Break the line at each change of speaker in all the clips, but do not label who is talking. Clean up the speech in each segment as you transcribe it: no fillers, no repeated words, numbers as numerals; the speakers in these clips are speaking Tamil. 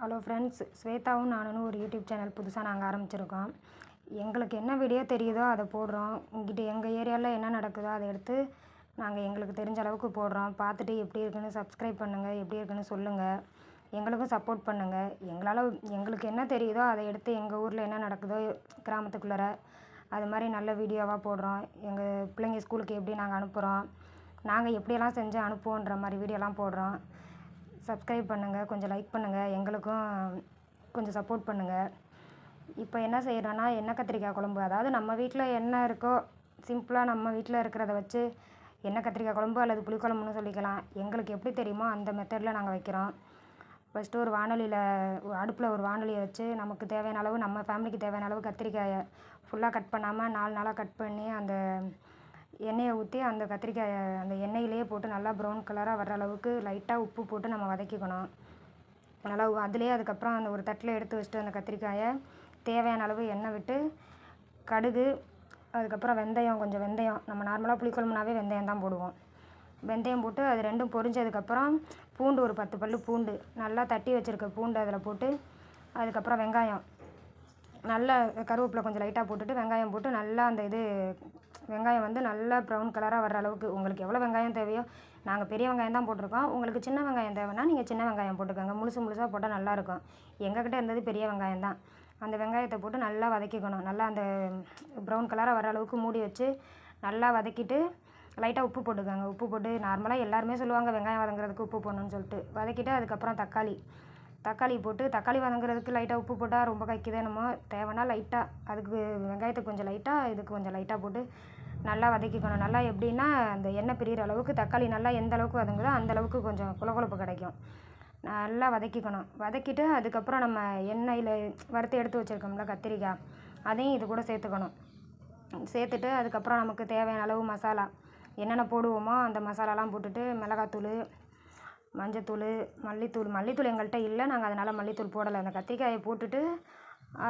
ஹலோ ஃப்ரெண்ட்ஸ், ஸ்வேதாவும் நானும் ஒரு யூடியூப் சேனல் புதுசாக நாங்கள் ஆரம்பிச்சிருக்கோம். எங்களுக்கு என்ன வீடியோ தெரியுதோ அதை போடுறோம். இங்கிட்ட எங்கள் ஏரியாவில் என்ன நடக்குதோ அதை எடுத்து நாங்கள் எங்களுக்கு தெரிஞ்ச அளவுக்கு போடுறோம். பார்த்துட்டு எப்படி இருக்குன்னு சப்ஸ்கிரைப் பண்ணுங்கள், எப்படி இருக்குன்னு சொல்லுங்கள். எங்களுக்கும் சப்போர்ட் பண்ணுங்கள். எங்களுக்கு என்ன தெரியுதோ அதை எடுத்து எங்கள் ஊரில் என்ன நடக்குதோ கிராமத்துக்குள்ளார அது மாதிரி நல்ல வீடியோவாக போடுறோம். எங்கள் பிள்ளைங்க ஸ்கூலுக்கு எப்படி நாங்கள் அனுப்புகிறோம், நாங்கள் எப்படியெல்லாம் செஞ்சு அனுப்புவோன்ற மாதிரி வீடியோலாம் போடுறோம். சப்ஸ்கிரைப் பண்ணுங்கள், கொஞ்சம் லைக் பண்ணுங்கள், எங்களுக்கும் கொஞ்சம் சப்போர்ட் பண்ணுங்கள். இப்போ என்ன செய்கிறோன்னா, எண்ணெய் கத்திரிக்காய் குழம்பு. அதாவது நம்ம வீட்டில் என்ன இருக்கோ சிம்பிளாக நம்ம வீட்டில் இருக்கிறத வச்சு எண்ணெய் கத்திரிக்காய் குழம்பு அல்லது புளிக்குழம்புன்னு சொல்லிக்கலாம். எங்களுக்கு எப்படி தெரியுமோ அந்த மெத்தடில் நாங்கள் வைக்கிறோம். ஃபஸ்ட்டு ஒரு அடுப்பில் ஒரு வானொலியை வச்சு நமக்கு தேவையான அளவு, நம்ம ஃபேமிலிக்கு தேவையான அளவு கத்திரிக்காயை ஃபுல்லாக கட் பண்ணாமல் 4 நாளாக கட் பண்ணி அந்த எண்ணெயை ஊற்றி அந்த கத்திரிக்காயை அந்த எண்ணெயிலேயே போட்டு நல்லா ப்ரௌன் கலராக வர்ற அளவுக்கு லைட்டாக உப்பு போட்டு நம்ம வதக்கிக்கணும். நல்லா அதுலேயே அதுக்கப்புறம் அந்த ஒரு தட்டில் எடுத்து வச்சுட்டு அந்த கத்திரிக்காயை தேவையான அளவு எண்ணெய் விட்டு கடுகு, அதுக்கப்புறம் கொஞ்சம் வெந்தயம், நம்ம நார்மலாக புளிக்குழம்புனாவே வெந்தயம் தான் போடுவோம். வெந்தயம் போட்டு அது ரெண்டும் பொரிஞ்சதுக்கப்புறம் பூண்டு, ஒரு 10 பல்லு பூண்டு நல்லா தட்டி வச்சுருக்க பூண்டு அதில் போட்டு, அதுக்கப்புறம் வெங்காயம் நல்லா கருவேப்பிலை கொஞ்சம் லைட்டாக போட்டுட்டு வெங்காயம் போட்டு நல்லா வெங்காயம் வந்து நல்லா ப்ரௌன் கலராக வர்ற அளவுக்கு உங்களுக்கு எவ்வளோ வெங்காயம் தேவையோ, நாங்கள் பெரிய வெங்காயம் தான் போட்டிருக்கோம். உங்களுக்கு சின்ன வெங்காயம் தேவைன்னா நீங்கள் சின்ன வெங்காயம் போட்டுக்கோங்க. முழுசாக போட்டால் நல்லாயிருக்கும். எங்கக்கிட்ட இருந்தது பெரிய வெங்காயம் தான். அந்த வெங்காயத்தை போட்டு நல்லா வதக்கிக்கணும். நல்லா அந்த ப்ரௌன் கலராக வர அளவுக்கு மூடி வச்சு நல்லா வதக்கிட்டு லைட்டாக உப்பு போட்டுக்கோங்க. உப்பு போட்டு நார்மலாக எல்லாருமே சொல்லுவாங்க வெங்காயம் வதங்குறதுக்கு உப்பு போடணுன்னு சொல்லிட்டு. வதக்கிட்டு அதுக்கப்புறம் தக்காளி போட்டு, தக்காளி வதங்குறதுக்கு லைட்டாக உப்பு போட்டால் ரொம்ப கைக்குதேனுமோ, தேவைன்னா லைட்டாக அதுக்கு வெங்காயத்துக்கு கொஞ்சம் லைட்டாக, இதுக்கு கொஞ்சம் லைட்டாக போட்டு நல்லா வதக்கிக்கணும். நல்லா எப்படின்னா அந்த எண்ணெய் பிரிகிற அளவுக்கு தக்காளி நல்லா எந்த அளவுக்கு வதங்குதோ அந்தளவுக்கு கொஞ்சம் கொழப்பு கிடைக்கும். நல்லா வதக்கிக்கணும். வதக்கிட்டு அதுக்கப்புறம் நம்ம எண்ணெயில் வறுத்து எடுத்து வச்சுருக்கோம்ல கத்திரிக்காய், அதையும் இது கூட சேர்த்துக்கணும். சேர்த்துட்டு அதுக்கப்புறம் நமக்கு தேவையான அளவு மசாலா என்னென்ன போடுவோமோ அந்த மசாலாலாம் போட்டுட்டு, மிளகாத்தூள், மஞ்சத்தூள், மல்லித்தூள் எங்கள்கிட்ட இல்லை, நாங்கள் அதனால் மல்லித்தூள் போடலை. அந்த கத்திரிக்காயை போட்டுட்டு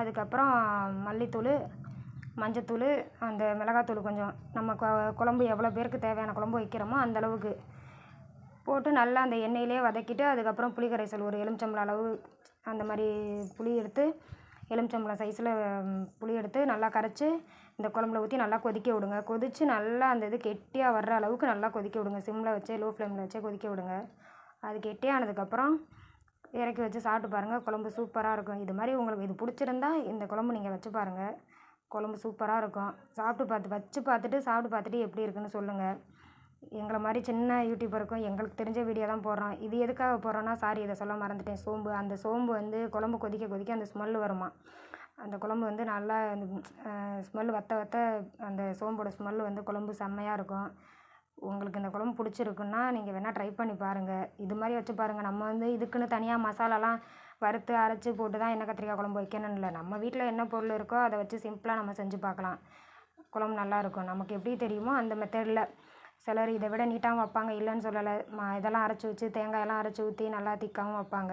அதுக்கப்புறம் மல்லித்தூள், மஞ்சத்தூள், அந்த மிளகாத்தூள் கொஞ்சம் நம்ம குழம்பு எவ்வளோ பேருக்கு தேவையான குழம்பு வைக்கிறோமோ அந்தளவுக்கு போட்டு நல்லா அந்த எண்ணெயிலே வதக்கிட்டு, அதுக்கப்புறம் புளி கரைசல் ஒரு எலுமிச்சம்பழம் அளவு அந்த மாதிரி புளி எடுத்து, எலுமிச்சம்பழம் சைஸில் புளி எடுத்து நல்லா கரைச்சி இந்த குழம்புல ஊற்றி நல்லா கொதிக்க விடுங்க. கொதித்து நல்லா அந்த கெட்டியாக வர்ற அளவுக்கு நல்லா கொதிக்க விடுங்க. சிம்மில் வச்சே லோ ஃப்ளேமில் வச்சே கொதிக்க விடுங்க. அது கெட்டியானதுக்கப்புறம் இறக்கி வச்சு சாப்பிட்டு பாருங்கள். குழம்பு சூப்பராக இருக்கும். இது மாதிரி உங்களுக்கு இது பிடிச்சிருந்தா இந்த குழம்பு நீங்கள் வச்சு பாருங்கள். குழம்பு சூப்பராக இருக்கும். வச்சு பார்த்துட்டு சாப்பிட்டு பார்த்துட்டு எப்படி இருக்குன்னு சொல்லுங்கள். எங்களை மாதிரி சின்ன யூடியூபருக்கும் எங்களுக்கு தெரிஞ்ச வீடியோ தான் போடுறோம். இது எதுக்காக போடுறோன்னா, இதை சொல்ல மறந்துட்டேன். அந்த சோம்பு வந்து குழம்பு கொதிக்க அந்த ஸ்மெல் வருமா, அந்த குழம்பு வந்து நல்லா அந்த ஸ்மெல் வத்த அந்த சோம்போட ஸ்மெல் வந்து குழம்பு செம்மையாக இருக்கும். உங்களுக்கு இந்த குழம்பு பிடிச்சிருக்குன்னா நீங்கள் வேணால் ட்ரை பண்ணி பாருங்கள். இது மாதிரி வச்சு பாருங்கள். நம்ம வந்து இதுக்குன்னு தனியாக மசாலாலாம் வறுத்து அரைச்சி போட்டு தான் எண்ணெய் கத்திரிக்காய் குழம்பு வைக்கணும்னு இல்லை. நம்ம வீட்டில் என்ன பொருள் இருக்கோ அதை வச்சு சிம்பிளாக நம்ம செஞ்சு பார்க்கலாம். குழம்பு நல்லாயிருக்கும். நமக்கு எப்படி தெரியுமோ அந்த மெத்தடில். சிலர் இதை விட நீட்டாகவும் வைப்பாங்க, இல்லைன்னு சொல்லலை. இதெல்லாம் அரைச்சி வச்சு தேங்காயெல்லாம் அரைச்சி ஊற்றி நல்லா திக்காகவும் வைப்பாங்க.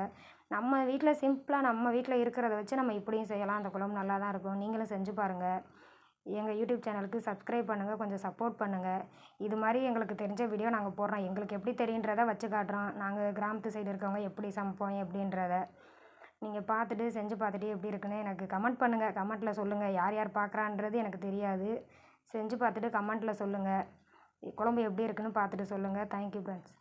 நம்ம வீட்டில் சிம்பிளாக நம்ம வீட்டில் இருக்கிறத வச்சு நம்ம இப்படியும் செய்யலாம். அந்த குழம்பு நல்லா தான் இருக்கும். நீங்களும் செஞ்சு பாருங்கள். எங்கள் யூடியூப் சேனலுக்கு சப்ஸ்கிரைப் பண்ணுங்கள், கொஞ்சம் சப்போர்ட் பண்ணுங்கள். இது மாதிரி எங்களுக்கு தெரிஞ்ச வீடியோ நாங்கள் போடுறோம். எங்களுக்கு எப்படி தெரியுன்றதை வச்சு காட்டுறோம். நாங்கள் கிராமத்து சைடு இருக்கவங்க எப்படி சமைப்போம் எப்படின்றத நீங்கள் பார்த்துட்டு செஞ்சு பார்த்துட்டு எப்படி இருக்குன்னு எனக்கு கமெண்ட் பண்ணுங்கள். கமெண்ட்டில் சொல்லுங்கள். யார் யார் பார்க்குறான்றது எனக்கு தெரியாது. செஞ்சு பார்த்துட்டு கமெண்ட்டில் சொல்லுங்கள். குழம்பு எப்படி இருக்குன்னு பார்த்துட்டு சொல்லுங்கள். Thank you friends.